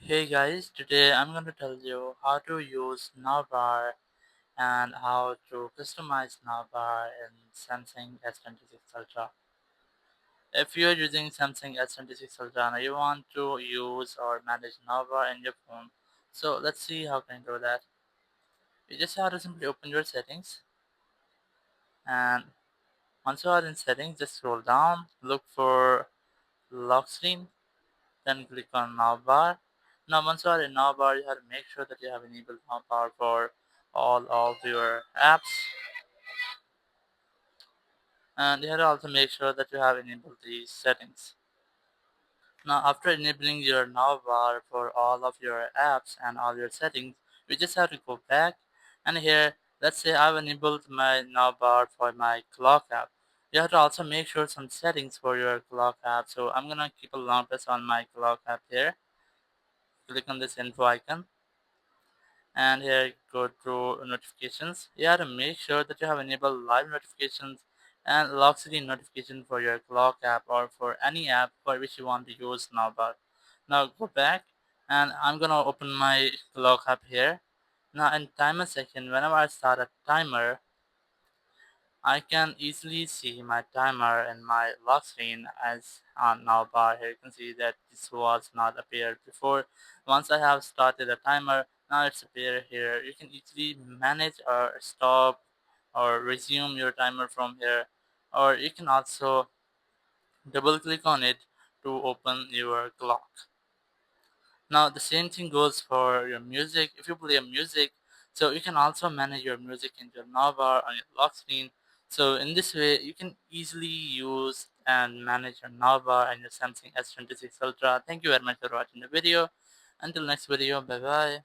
Hey guys, today I'm going to tell you how to use navbar and how to customize navbar in Samsung S26 Ultra. If you're using Samsung S26 Ultra and you want to use or manage navbar in your phone, so let's see how can you do that. You just have to simply open your settings, and once you are in settings, just scroll down, look for lock screen, then click on navbar. Now once you are in navbar, you have to make sure that you have enabled navbar for all of your apps, and you have to also make sure that you have enabled these settings. Now after enabling your navbar for all of your apps and all your settings, you just have to go back, and here let's say I've enabled my navbar for my clock app. You have to also make sure some settings for your clock app. So I'm gonna keep a long press on my clock app here. Click on this info icon, and here go to notifications. You have to make sure that you have enabled live notifications and lock screen notification for your clock app or for any app for which you want to use navbar. Now go back, and I'm gonna open my clock app here. Now in timer section, whenever I start a timer, I can easily see my timer in my lock screen as on now bar. Here you can see that this was not appeared before. Once I have started a timer, now it's appeared here. You can easily manage or stop or resume your timer from here, or you can also double click on it to open your clock. Now the same thing goes for your music. If you play a music, so you can also manage your music in your navbar on your lock screen. So in this way, you can easily use and manage your navbar and your Samsung S26 Ultra. Thank you very much for watching the video. Until next video, bye bye.